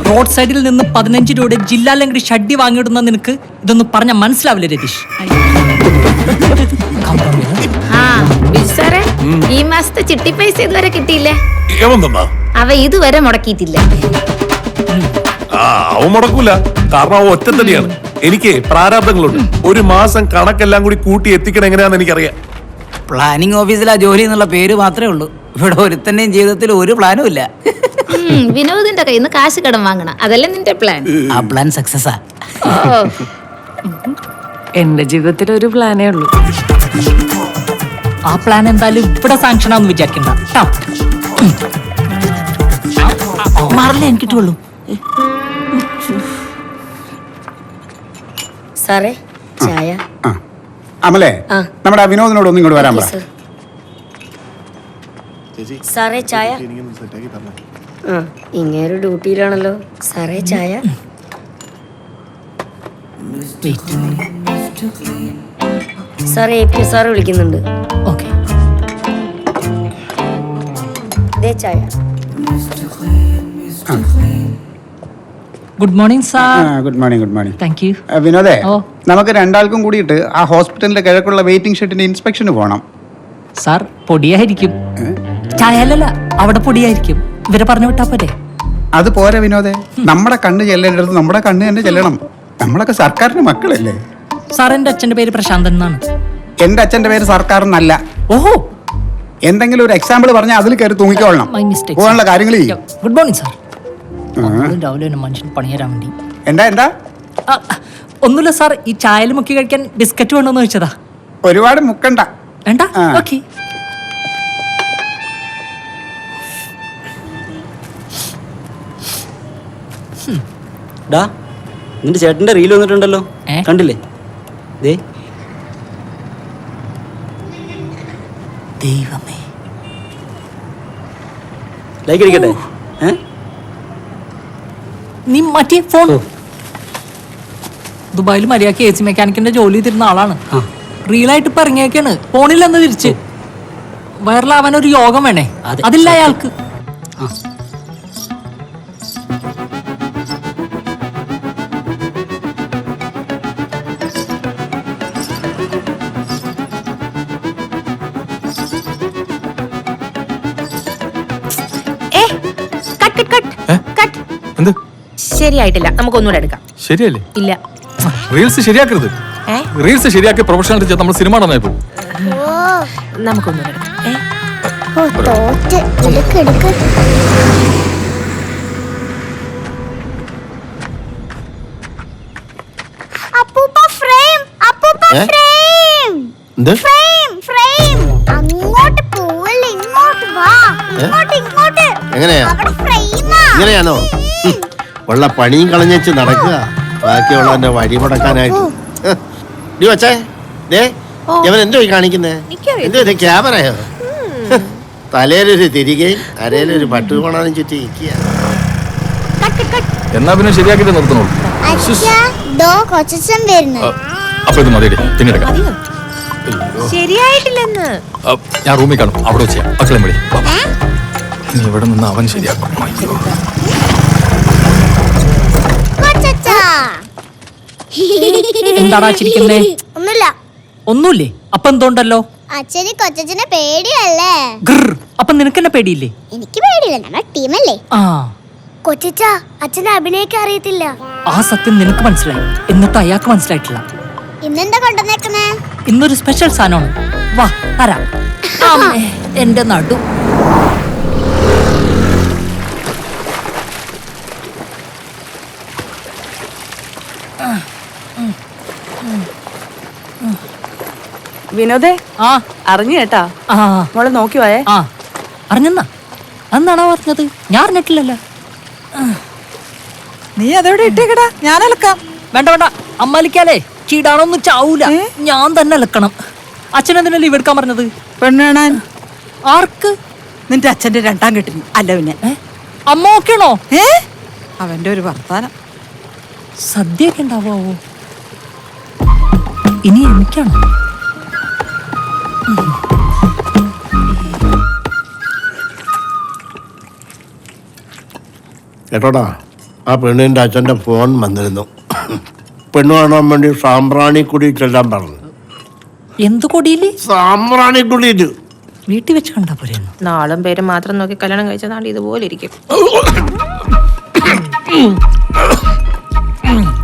Road സൈഡിൽ നിന്ന് 15 രൂപയുടെ ജില്ലാ ലംഘടി ഷഡ്ഡി വാങ്ങിയിടുന്ന നിനക്ക് ഇതൊന്നും പറഞ്ഞ മനസ്സിലാവില്ല രതീഷ്. ഈ മാസത്തെ ചിട്ടി പൈസ ഇതുവരെ കിട്ടിയില്ലേ? അവ ഇതുവരെ മുടക്കിയിട്ടില്ല. അവൻ മുടക്കൂല, കാരണം അവൻ ഒറ്റത്തടിയാണ്. എനിക്ക് പ്രാരാബ്ദങ്ങളുണ്ട്. ഒരു മാസം കണക്കെല്ലാം കൂടി കൂട്ടി എത്തിക്കണം എങ്ങനെയാന്ന് എനിക്കറിയാം. പ്ലാനിംഗ് ഓഫീസിലാ ജോലി എന്നുള്ള പേര് മാത്രമേ ഉള്ളൂ. ഇവിടെ ഒരുത്തന്റെയും ജീവിതത്തിൽ ഒരു പ്ലാനും ഇല്ല. വിനോദിന്റെ കയ്യിൽ നിന്ന് കാശ് കടം വാങ്ങണം, അതല്ലേ നിന്റെ പ്ലാൻ? ആ പ്ലാൻ സക്സസാ. എന്റെ ജീവിതത്തിൽ ഒരു പ്ലാനേ ഉള്ളൂ. ആ പ്ലാൻ എന്തായാലും ഇവിടെ സാങ്ഷൻ ആണെന്ന് വിചാരിക്കണ്ട. മാറില്ല, എനിക്ക് കിട്ടുള്ളൂ. സാറേ ചായ. അമലേ, നമ്മുടെ വിനോദിനോട് ഒന്നും ഇങ്ങോട്ട് വരാൻ പറ. സാറേ ചായ. ഇങ്ങേരു ഡ്യൂട്ടിയിലാണല്ലോ. സാറേ ചായ. സാറേ എ സാറ് വിളിക്കുന്നുണ്ട്. ഓക്കെ. ചായ. Good morning sir. Good morning. Good morning. Thank you. വിനോദേ, നമുക്ക് രണ്ടാൾക്കും കൂടിയിട്ട് ആ ഹോസ്പിറ്റലിന്റെ കിഴക്കുള്ള വെയിറ്റിംഗ് ഷെഡിന്റെ ഇൻസ്പെക്ഷന് പോകണം. സാർ പൊടിയായിരിക്കും. ചായലല്ല, അവിടെ പൊടിയായിരിക്കും. ഇവരെ പറഞ്ഞു വിട്ടാ പോരെ? അത് പോരെ വിനോദേ, നമ്മുടെ കണ്ണ് ചെല്ലേണ്ടത് നമ്മുടെ കണ്ണ് തന്നെ ചെല്ലണം. നമ്മളൊക്കെ സർക്കാരിന്റെ മക്കളല്ലേ. സാർ, എന്റെ അച്ഛന്റെ പേര് പ്രശാന്തൻ എന്നാണ്. എന്റെ അച്ഛന്റെ പേര് സർക്കാർ എന്നല്ല. ഓഹോ, എന്തെങ്കിലും ഒരു എക്സാമ്പിൾ പറഞ്ഞാൽ അതിൽ കയറി തൂങ്ങിക്കോളണം. പോകാനുള്ള കാര്യങ്ങൾ ചെയ്യും. Good morning sir. രാവിലെ മനുഷ്യൻ പണി തരാൻ വേണ്ടി. എന്താ ഒന്നുമില്ല സാർ, ഈ ചായയിൽ മുക്കി കഴിക്കാൻ ബിസ്ക്കറ്റ് വേണമെന്ന് ചോദിച്ചതാ. ഒരുപാട് മുക്കണ്ട. വേണ്ട, ഓക്കെ. നിന്റെ ചേട്ടന്റെ റീൽ വന്നിട്ടുണ്ടല്ലോ, കണ്ടില്ലേ? ദൈവമേ, ലൈക്ക് അടിക്കട്ടെ. നീ മാറ്റിയ ഫോൺ. ദുബായിൽ മര്യാദക്ക് എ സി മെക്കാനിക്കിന്റെ ജോലി ചെയ്തിരുന്ന ആളാണ്. റീലായിട്ട് ഇപ്പൊ ഇറങ്ങിയൊക്കെയാണ്. ഫോണില്ലെന്ന് തിരിച്ച് വൈറലാവാൻ ഒരു യോഗം വേണേ, അതില്ല അയാൾക്ക്. ശരിയായിട്ടില്ല, നമുക്കൊന്നുകൂടെ എടുക്കാം. ശരിയല്ലേ? ഇല്ല, റീൽസ് ശരിയാക്കരുത്. റീൽസ് ശരിയാക്കി പ്രൊഫഷണൽ നമ്മൾ സിനിമ നടന്നായി പോകും. നമുക്കൊന്നുകൂടെ എടുക്കാം. ഇങ്ങനെയാണോ ഉള്ള പണിയും കളഞ്ഞേച്ച് നടക്കുക, ബാക്കിയുള്ളവന്റെ വഴി മുടക്കാനായിട്ട്? വച്ചേ ഇവൻ എന്തോ കാണിക്കുന്നേ? എന്തോ ഇത് ക്യാമറയോ? തലയിലൊരു തിരികെയും അരയിലൊരു പട്ടുകോണാനും ചുറ്റി ഇരിക്കുക. എന്നാ പിന്നെ ശരിയാക്കിട്ട് നിർത്തണോ? അപ്പൊ ഇത് മതി, പിന്നെടുക്കാം. ശരിയായിട്ടില്ലെന്ന് ഞാൻ റൂമിൽ കാണും, അവിടെ വെച്ച് മക്കളെ വിളി. നീ ഇവിടെ നിന്ന് അവൻ ശരിയാക്കും. എന്താടാ ചിരിക്കുന്നേ? ഒന്നുമില്ലേ? അപ്പൊ എന്തോണ്ടല്ലോ? അച്ഛന് കൊച്ചച്ഛനെ പേടിയല്ലേ? അപ്പൊ നിനക്കെന്നെ പേടിയില്ലേ? എനിക്ക് പേടിയില്ല, നമ്മുടെ ടീമല്ലേ. കൊച്ചച്ഛ, അച്ഛനെ അഭിനയിക്കാൻ അറിയത്തില്ല. ആ സത്യം നിനക്ക് മനസ്സിലായി, എന്നിട്ട് അയാൾക്ക് മനസ്സിലായിട്ടില്ല. ഇന്നെന്താ കൊണ്ടുവന്നേക്കുന്നേ? ഇന്നൊരു സ്പെഷ്യൽ സാധനമാണ്. വാ തരാം. എന്റെ നടു. വിനോദേ, അറിഞ്ഞു കേട്ടാ? മോളെ നോക്കി പോയേ. അറിഞ്ഞെന്നാ? അന്നാണോ പറഞ്ഞത്? ഞാൻ അറിഞ്ഞിട്ടില്ലല്ലോ. നീ അതെവിടെ ഇട്ടേക്കടാ, ഞാൻ അലക്കാം. വേണ്ട വേണ്ട, അമ്മലിക്കാലേ ചീടാണൊന്നും ചാവൂല, ഞാൻ തന്നെ അലക്കണം. അച്ഛനെന്തിനാ ലീവ് എടുക്കാൻ പറഞ്ഞത്? പെണ്ണ് കാണാൻ. ആർക്ക്? നിന്റെ അച്ഛന്റെ രണ്ടാം കെട്ടിന്. അല്ല പിന്നെ അമ്മ ഓക്കെയാണോ? അവന്റെ ഒരു വർത്താനം. സദ്യയൊക്കെ ഉണ്ടാവോ? ഇനി എനിക്കാണോ? കേട്ടോടാ, ആ പെണ്ണിന്റെ അച്ഛന്റെ ഫോൺ വന്നിരുന്നു. പെണ്ണ് കാണാൻ വേണ്ടി സാമ്പ്രാണിക്കുടി ചെല്ലാൻ പറഞ്ഞു. എന്ത് കൊടിയില്? സാമ്പ്രാണിക്കുടിയിൽ. വീട്ടിൽ വെച്ച് കണ്ടാ പോരെ? നാളും പേരും മാത്രം നോക്കി കല്യാണം കഴിച്ച നാട് ഇതുപോലെ ഇരിക്കും.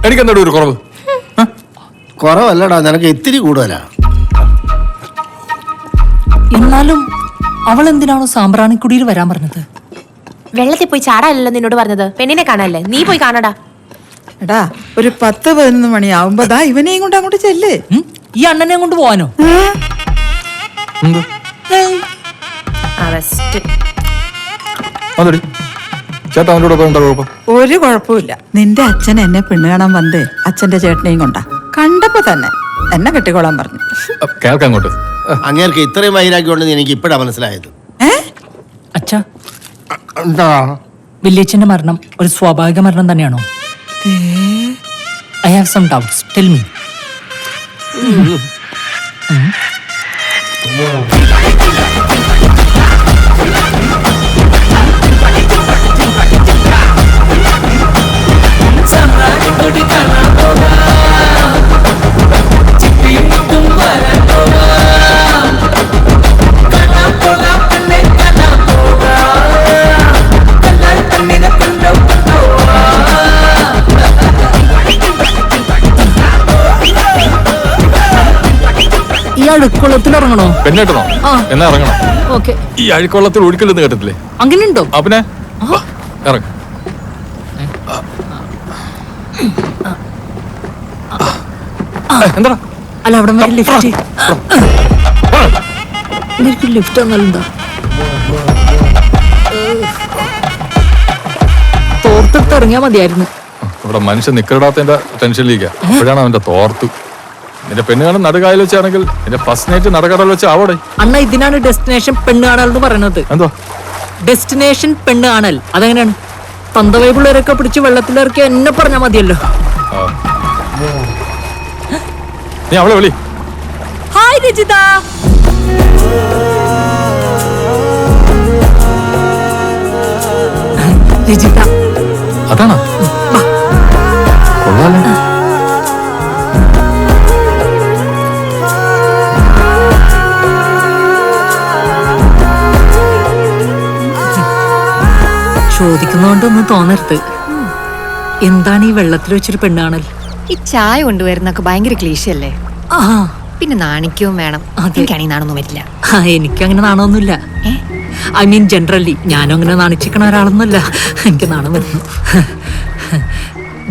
എനിക്കെന്താ ഒരു കുറവ്? കുറവല്ലടാ, നിനക്ക് ഇത്തിരി കൂടുതലാ. എന്നാലും അവൾ എന്തിനാണോ സാമ്പ്രാണിക്കുടിയിൽ വരാൻ പറഞ്ഞത്? വെള്ളത്തിൽ പോയി ചാടാനല്ലോ നിന്നോട് പറഞ്ഞത്, പെണ്ണിനെ കാണാനല്ലേ. നീ പോയി കാണടാ. എടാ ഒരു 10-11 മണിയാവുമ്പോ ദാ ഇവനെയും കൊണ്ട് അങ്ങോട്ട് ചെല്ല്. ഈ അണ്ണനെ കൊണ്ട് പോവാനോ? അറസ്റ്റ്. ചേട്ടാ അവൻ്റെ കൂടെ എന്താ കുഴപ്പം? ഒരു കുഴപ്പമില്ല. നിന്റെ അച്ഛൻ എന്നെ പെണ്ണ് കാണാൻ വന്ന് അച്ഛന്റെ ചേട്ടനെയും കൊണ്ടാ. കണ്ടപ്പോ തന്നെ എന്നെ കെട്ടിക്കോളാൻ പറഞ്ഞു. കേൾക്കാം അങ്ങോട്ട്. അങ്ങേർക്ക് ഇത്രയും വൈരാഗ്യമുണ്ടെന്ന് എനിക്ക് ഇപ്പഴാ മനസ്സിലായത്. അച്ഛാ, എന്താ? വല്യച്ഛന്റെ മരണം ഒരു സ്വാഭാവിക മരണം തന്നെയാണോ? I have some doubts, tell me. ഈ അഴുക്കുള്ളത്തിൽ ഇറങ്ങണോ? പെണ്ണേട്ടനോ? എന്നാ ഇറങ്ങണം. ഓക്കെ. ഈ അഴുക്കുള്ളത്തിൽ ഒഴുക്കില്ലെന്ന് കേട്ടിട്ടില്ലേ? അങ്ങനെയുണ്ടോ? പിന്നെ ഇറങ്ങ. എന്താ? അല്ല, അവിടെ വരെ ലിഫ്റ്റ്. എനിക്ക് ലിഫ്റ്റ് ഒന്നല്ല. തോർത്തെടുത്ത് ഇറങ്ങിയാ മതിയായിരുന്നു. ഇവിടെ മനുഷ്യൻ നിക്കറിടാത്തതിന്റെ ടെൻഷനിലേക്കാ. അപ്പോഴാണ് അവന്റെ തോർത്ത്. നിന്റെ പെണ്ണ് കാണാൻ നടുകായൽ വെച്ചാണെങ്കിൽ നിന്റെ ഫസ്റ്റ് നൈറ്റ് നടക്കടൽ വെച്ച് അവിടെ. അണ്ണ, ഇതിനാണ് ഡെസ്റ്റിനേഷൻ പെണ്ണ് കാണൽ എന്ന് പറയുന്നത്. എന്തോ ഡെസ്റ്റിനേഷൻ പെണ്ണ് കാണൽ? അതെങ്ങനെയാണ്? തന്തവൈപിള്ളേരൊക്കെ പിടിച്ച് വെള്ളത്തിലിറക്കി എന്നെ പറഞ്ഞാൽ മതിയല്ലോ. നീ അവളെ വിളി. ഹായ് രജിത. രജിത അതാണോ? കൊള്ളാലോ. ചോദിക്കുന്നോണ്ടൊന്നും തോന്നരുത്. എന്താണ് ഈ വെള്ളത്തിൽ വെച്ചൊരു പെണ്ണാണൽ? ഈ ചായ കൊണ്ടുവരുന്നൊക്കെ ഭയങ്കര ക്ലീശയല്ലേ? ആ, പിന്നെ നാണിക്കവും വേണം. എനിക്കാണെങ്കിൽ നാണൊന്നും വരില്ല. എനിക്കങ്ങനെ നാണമൊന്നുമില്ല. I mean generally. ഞാനും അങ്ങനെ നാണിച്ചിക്കണ ഒരാളൊന്നുമല്ല. എനിക്ക് നാണം വരുന്നു.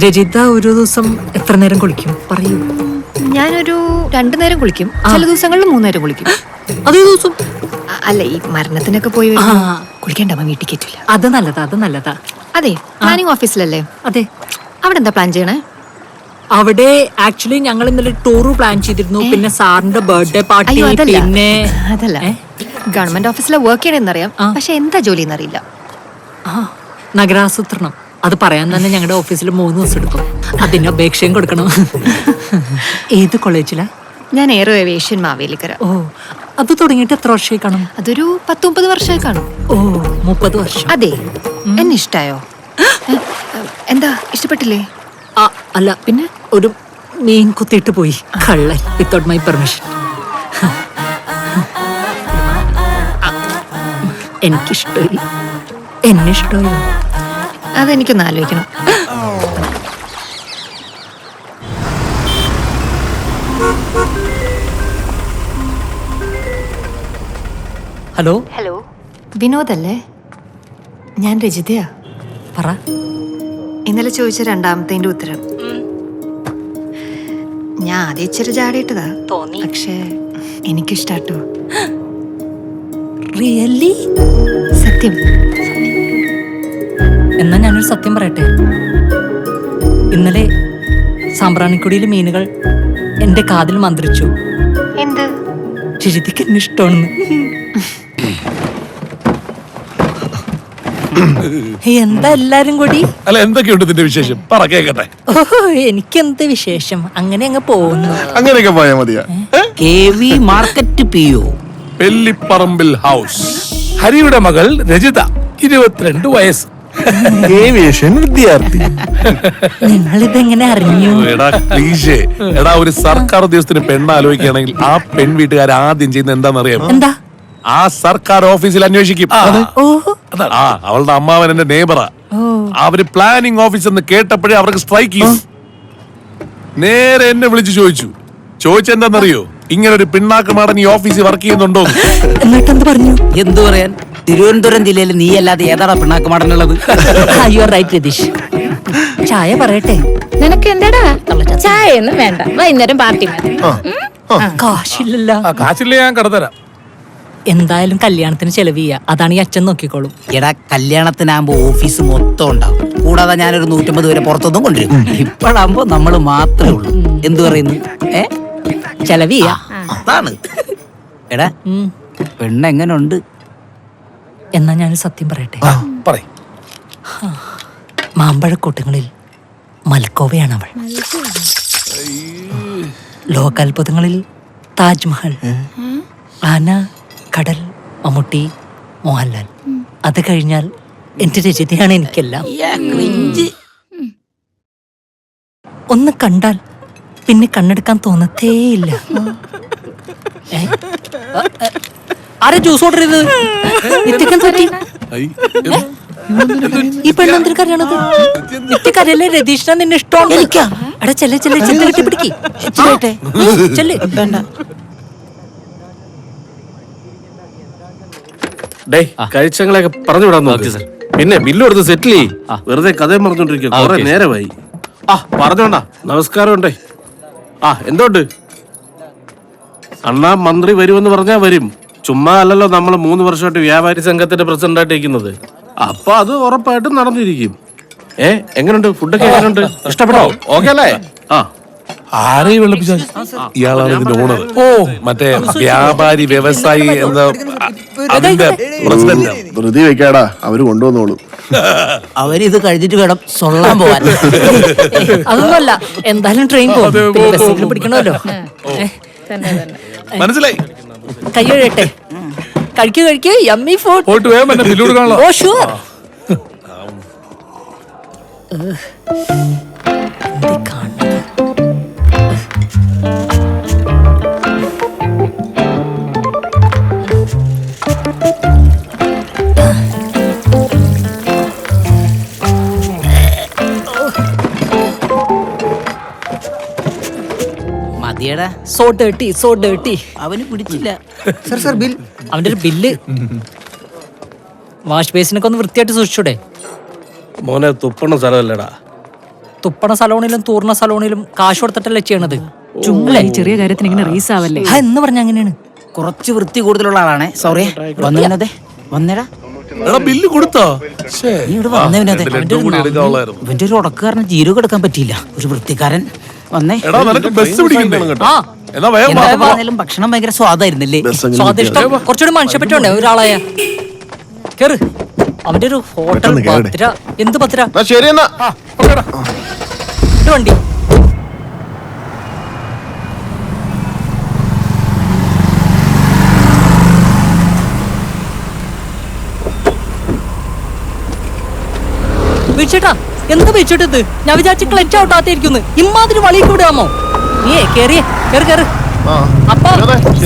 രജിത ഒരു ദിവസം എത്ര നേരം കുളിക്കും പറയൂ? ഞാനൊരു 2 നേരം കുളിക്കും. ചില ദിവസങ്ങളിൽ 3 നേരം കുളിക്കും. അതേ ദിവസം? അല്ല, ഈ മരണത്തിനൊക്കെ പോയി കുളിക്കേണ്ടമ്മ വീട്ടിൽ കയറ്റില്ല. അത് നല്ലതാ, അത് നല്ലതാ. അതെ, പ്ലാനിങ് ഓഫീസിലല്ലേ? അതെ. അവിടെ എന്താ പ്ലാൻ ചെയ്യണേ? അവിടെ ആക്ച്വലി ഞങ്ങൾ ഇന്നലെ ടൂർ പ്ലാൻ ചെയ്തിരുന്നു. പിന്നെ സാറിന്റെ ബർത്ത്ഡേ പാർട്ടി. പിന്നെ അതല്ല, ഗവൺമെന്റ് ഓഫീസിലെ വർക്ക് ചെയ്യണമെന്നറിയാം, പക്ഷെ എന്താ ജോലി എന്നറിയില്ല. നഗരാസൂത്രണം. അത് പറയാൻ തന്നെ ഞങ്ങളുടെ ഓഫീസിൽ 3 ദിവസം എടുക്കും. അതിന്റെ അപേക്ഷയും കൊടുക്കണം. ഏത് കോളേജിലാ? ഞാൻ എയറോ ഏവിയേഷൻ മാവേലിക്കര. ഓ, അത് തുടങ്ങിയിട്ട് എത്ര വർഷമായി കാണും? അതൊരു 10-30 വർഷമായി കാണും. ഓ, 30 വർഷം. അതെ. എന്നെ ഇഷ്ടായോ? എന്താ, ഇഷ്ടപ്പെട്ടില്ലേ? അല്ല, പിന്നെ ഒരു മീൻ കുത്തിയിട്ട് പോയി കള്ളൻ, വിത്തൗട്ട് മൈ പെർമിഷൻ. എനിക്കിഷ്ടമില്ല. എന്നെ ഇഷ്ടമില്ല. അതെനിക്കൊന്ന് ആലോചിക്കണം. ഹലോ. ഹലോ, വിനോദല്ലേ? ഞാൻ രജിതയാ. പറ. ഇന്നലെ ചോദിച്ച 2ാമത്തെ ഉത്തരം. ഞാൻ ആദ്യം ഇച്ചിരി ചാടിയിട്ടതാ തോന്നി, പക്ഷേ എനിക്കിഷ്ടാട്ടോ. റിയലി? സത്യം. എന്നാ ഞാനൊരു സത്യം പറയട്ടെ. ഇന്നലെ സാമ്പ്രാണിക്കുടിയിലെ മീനുകൾ എന്റെ കാതിൽ മന്ത്രിച്ചു. എന്ത്? രജിതയ്ക്ക് എന്നെ ഇഷ്ടമാണെന്ന്. എന്താ എല്ലാരും കൂടി? അല്ല, എന്തൊക്കെയുണ്ട് ഇതിന്റെ വിശേഷം? പറ കേക്കട്ടെ. ഓഹോ, എനിക്കെന്ത് വിശേഷം? അങ്ങനെ അങ്ങ് പോകുന്നു. അങ്ങനെയൊക്കെ പോയാ മതിയാ. KV market PO, Pellipparambil house. ഹരിയുടെ മകൾ രജിത, 22 വയസ്സ്. ഏവിയേഷൻ വിദ്യാർത്ഥി. നിങ്ങളിതെങ്ങനെ അറിഞ്ഞു? എടാ ക്ലീശേ. എടാ ഒരു സർക്കാർ ഉദ്യോഗസ്ഥന് പെണ്ണ് ആലോചിക്കുകയാണെങ്കിൽ ആ പെൺ വീട്ടുകാർ ആദ്യം ചെയ്യുന്ന എന്താണെന്നറിയാം? എന്താ? ആ സർക്കാർ ഓഫീസിൽ അന്വേഷിക്കും. അവളുടെ അമ്മാവൻ എന്റെ നെയ്ബറാ. അവര് പ്ലാനിംഗ് ഓഫീസ് എന്ന് കേട്ടപ്പോഴേ അവർക്ക് സ്ട്രൈക്ക് ചെയ്യും. നേരെ എന്നെ വിളിച്ചു ചോദിച്ചെന്താന്നറിയോ? ഇങ്ങനെ ഒരു പിണ്ണാക്കുമാടൻ ഈ ഓഫീസിൽ വർക്ക് ചെയ്യുന്നുണ്ടോ? എന്നിട്ടെന്ത് പറഞ്ഞു? എന്തു പറയാൻ, തിരുവനന്തപുരം ജില്ലയിൽ നീ അല്ലാതെ ഏതാടാ പിണ്ണാക്കുമാടനുള്ളത്? രതീഷ്, ചായ പറയട്ടെ? നിനക്ക് എന്താടാ ചായ ഒന്നും വേണ്ട, വൈകുന്നേരം പാർട്ടി മതി. കാശില്ലല്ലോ. കാശില്ല, ഞാൻ കടത്തരാം. എന്തായാലും കല്യാണത്തിന് ചെലവ് ചെയ്യാ, അതാണ് ഈ അച്ഛൻ നോക്കിക്കോളും. എടാ കല്യാണത്തിനാകുമ്പോ ഓഫീസ് മൊത്തം ഉണ്ടാവും. കൂടാതെ ഞാനൊരു 150 പേരെ പുറത്തൊന്നും കൊണ്ടുവരും. ഇപ്പോഴാകുമ്പോ നമ്മള് മാത്രമേ ഉള്ളൂ. എന്തു പറയുന്നു? ചെലവ് ചെയ്യാ. അതാണ്. എടാ പെണ്ണെങ്ങനുണ്ട്? എന്നാ ഞാൻ സത്യം പറയട്ടെ? മാമ്പഴക്കൂട്ടങ്ങളിൽ മൽക്കോവയാണ് അവൾ. ലോകാത്ഭുതങ്ങളിൽ താജ്മഹൽ, ആന, കടൽ, മമ്മൂട്ടി, മോഹൻലാൽ. അത് കഴിഞ്ഞാൽ എന്റെ രചിതയാണ് എനിക്കെല്ലാം. ഒന്ന് കണ്ടാൽ പിന്നെ കണ്ണെടുക്കാൻ തോന്നത്തേയില്ല. ആരെ ജ്യൂസ് ഓർഡർ ചെയ്തത്? ഈ പെണ്ണെന്തിനു കരയണത്? നിത്യക്കരയല്ലേ രതീഷിനാ നിന്നെ ഇഷ്ടമാണ്. എടാ ചെല്ലെ കെട്ടി പിടിക്ക്. ചെല്ല്. കഴിച്ചങ്ങളെയൊക്കെ പറഞ്ഞു വിടാൻ നോക്കി സാർ. പിന്നെ ബില്ല് കൊടുത്ത് സെറ്റിൽ ചെയ്യും. വെറുതെ കഥയും പറഞ്ഞോണ്ടിരിക്കുക. കുറെ നേരമായി. പറഞ്ഞോണ്ടാ. നമസ്കാരം ഉണ്ടേ. എന്തോണ്ട് അണ്ണാ? മന്ത്രി വരുമെന്ന് പറഞ്ഞാ വരും. ചുമ്മാ അല്ലല്ലോ നമ്മൾ 3 വർഷമായിട്ട് വ്യാപാരി സംഘത്തിന്റെ പ്രസിഡന്റ് ആയിട്ട് ഇരിക്കുന്നത്. അപ്പൊ അത് ഉറപ്പായിട്ടും നടന്നിരിക്കും. എങ്ങനെയുണ്ട്? ഫുഡൊക്കെ എങ്ങനെയുണ്ട്? ഇഷ്ടപ്പെട്ടോ? ഓക്കെ അല്ലേ? ആരെയും വെള്ളപ്പിച്ച ഇയാളാണ് ഇതിന്റെ ഓണർ. മറ്റേ വ്യാപാരി വ്യവസായി എന്താ അതിന്റെ പ്രസിഡന്റ്. ധൃതി വെക്കാടാ, അവര് കൊണ്ടുവന്നോളൂ. അവരിത് കഴിഞ്ഞിട്ട് വേണം സൊള്ളാൻ പോവാൻ. അതൊന്നുമല്ല, എന്തായാലും ട്രെയിൻ പോകും, പിടിക്കണമല്ലോ. മനസ്സിലായി. കൈ കഴിയട്ടെ. കഴിക്കൂ യമ്മി ഫുഡ്. പോയിട്ട് വേഗം എന്നെ ബില്ല് കൊടുക്കാനുള്ള. Oh sure. മതിയടാ. So dirty. അവന് പിടിച്ചില്ല. അവന്റെ ഒരു ബില്ല്. വാഷ് ബേസിനൊക്കെ ഒന്ന് വൃത്തിയായിട്ട് സൂക്ഷിച്ചൂടെ? മോനെ തുപ്പണ സ്ഥലമല്ലടാ. തുപ്പണ സലോണിലും തൂർണ സലോണിലും കാശ് കൊടുത്തിട്ടല്ലേ ചെയ്യണത്. ചെറിയ കാര്യത്തിന് ഇങ്ങനെ റീസ് ആവല്ലേ എന്ന് പറഞ്ഞ അങ്ങനെയാണ്. കുറച്ച് വൃത്തി കൂടുതലുള്ള ആളാണേ. സോറി. വന്നേ വന്നേടാ. ബില്ല് കൊടുത്തോ? നീ ഇവിടെ വന്നേ വിനോദേ. ഇവന്റെ ഒരു ഉടക്കുകാരന് ജീരകം എടുക്കാൻ പറ്റിയില്ല. ഒരു വൃത്തിക്കാരൻ വന്നേ. എന്തായാലും ഭക്ഷണം ഭയങ്കര സ്വാദായിരുന്നില്ലേ? സ്വാദിഷ്ടം കുറച്ചുകൂടി മനുഷ്യപ്പറ്റുണ്ടേ ഒരാളായ. കേറ്. അവന്റെ ഒരു ഹോട്ടൽ. പത്തിര. എന്ത് പത്തിര? വണ്ടി. വീഴ്ചേട്ടാ, എന്താ വീഴ്ചേട്ടത്? ഞാൻ വിചാരിച്ച ക്ലച്ച് ഔട്ടാത്തിരിക്കുന്നു. ഇമ്മാതിരി വളി കൂടാമോ? നീ കേറ്. അപ്പൊ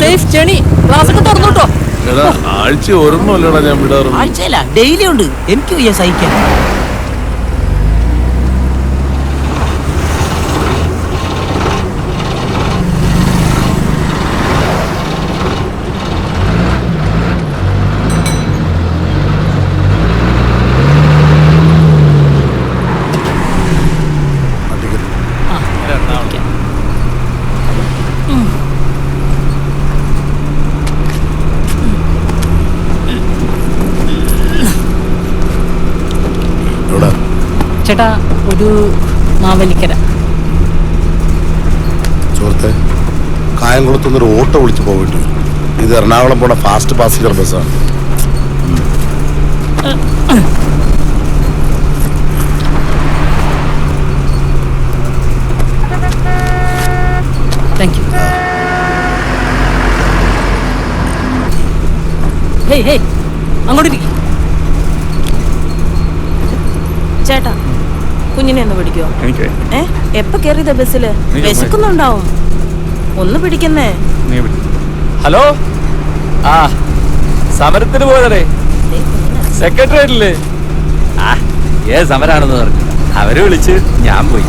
സേഫ് ജേണി. ക്ലാസ് ഒക്കെ തുറന്നോട്ടോ. ആഴ്ച ഒരെണ്ണമല്ലടാ ഞാൻ വിടാറ്. ആഴ്ചയില്ല, ഡെയിലി ഉണ്ട്. എനിക്ക് വയ്യ സഹിക്കാൻ. ചേട്ടാ, ഒരു മാവലിക്കര. സുഹൃത്തെ, കായംകുളത്തുനിന്നൊരു ഓട്ടോ വിളിച്ച് പോയിട്ട് ഇത് എറണാകുളം പോണ ഫാസ്റ്റ് പാസഞ്ചർ ബസ്സാണ്. Thank you. അങ്ങോട്ട് കുഞ്ഞിനെ ഒന്ന് പിടിക്കോ? എപ്പ കേറിയതാ ബസ്സില്? വിശക്കുന്നുണ്ടാവും. ഒന്ന് പിടിക്കുന്നേ. ഹലോ ആ സമരത്തിന് പോയതേ സെക്രട്ടേറിയറ്റില് സമരാണെന്ന് പറഞ്ഞു. അവര് വിളിച്ച് ഞാൻ പോയി.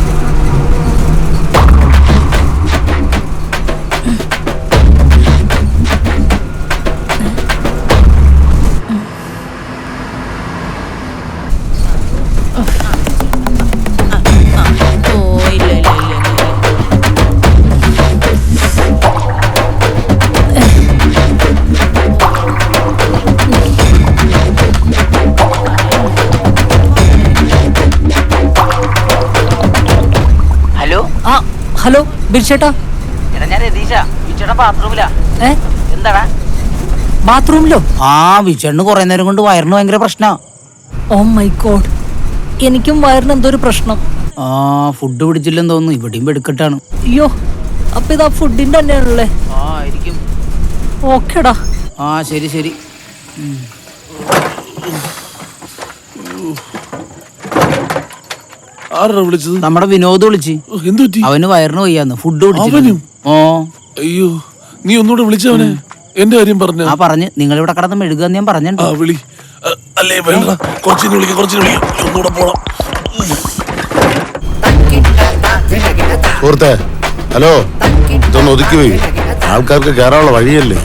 ഹലോ ബിർച്ചേട്ടാ, ബാത്റൂമിലോ? ആ വിചേട്ടന് കുറെ നേരം കൊണ്ട് വയറിന് ഭയങ്കര പ്രശ്നാ. ഓ മൈ ഗോഡ്, എനിക്കും വയറിന് എന്തോ ഒരു പ്രശ്നം. ആ ഫുഡ് പിടിച്ചില്ലെന്ന് തോന്നുന്നു. ഇവിടെയും വെടുക്കെട്ടാണ്. അയ്യോ, അപ്പൊ ഇതാ ഫുഡിന്റെ തന്നെയാണല്ലേ? ആ ആയിരിക്കും. ഓക്കേടാ. ആ ശരി ശരി. ആരാ വിളിച്ചത്? നമ്മുടെ വിനോദ് വിളിച്ച്. എന്തു പറ്റി? അവന് വയറിന് വയ്യാന്ന്. ഫുഡ് പിടിച്ചു. ഓ അയ്യോ, നീ ഒന്നുകൂടെ വിളിച്ചവനെ. എന്റെ കാര്യം പറഞ്ഞു. ആ പറഞ്ഞ് നിങ്ങൾ ഇവിടെ കിടന്ന് മെഴുകാന്ന് ഞാൻ പറഞ്ഞിട്ടുണ്ട്. വിളി. അല്ലേ വേണ്ട, കുറച്ചിന് വിളിക്കാം, കുറച്ചിന് വിളിക്കാം. ഒന്നുകൂടെ പോണം. സുഹൃത്തെ, ഹലോ, ഇതൊന്ന് ഒതുക്കി പോയി. ആൾക്കാർക്ക് കയറാനുള്ള വഴിയല്ലേ.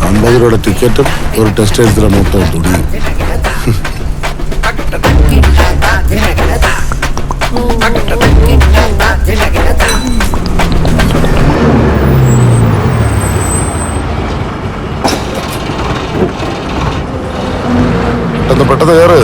50 രൂപയുടെ ടിക്കറ്റും ഒരു ടെസ്റ്റ് എഴുത്തുള്ള മൊത്തം തുണിയും. പെട്ടെന്ന് കയറ്.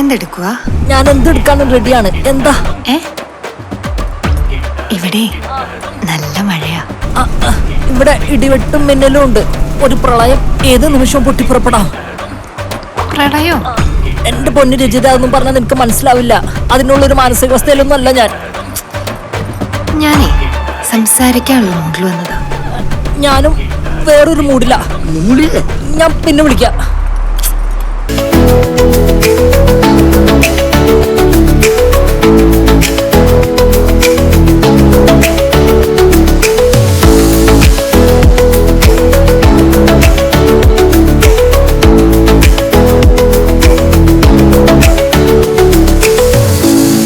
എന്തെടുക്കുക? ഞാൻ എന്തെടുക്കാനും റെഡിയാണ്. എന്താ? ഇവിടെ നല്ല മഴയാ. ഇവിടെ ഇടിവെട്ടും മിന്നലും ഉണ്ട്. ഒരു പ്രളയം ഏത് നിമിഷവും പൊട്ടിപ്പുറപ്പെടാം. പ്രളയോ? എന്റെ പൊന്നു രജിത, അതൊന്നും പറഞ്ഞാൽ നിനക്ക് മനസ്സിലാവില്ല. അതിനുള്ളൊരു മാനസികാവസ്ഥയിലൊന്നും അല്ല ഞാൻ. ഞാനേ സംസാരിക്കാനുള്ള മൂഡിൽ വന്നതാ. ഞാനും വേറൊരു മൂഡില്ല. ഞാൻ പിന്നെ വിളിക്കാം.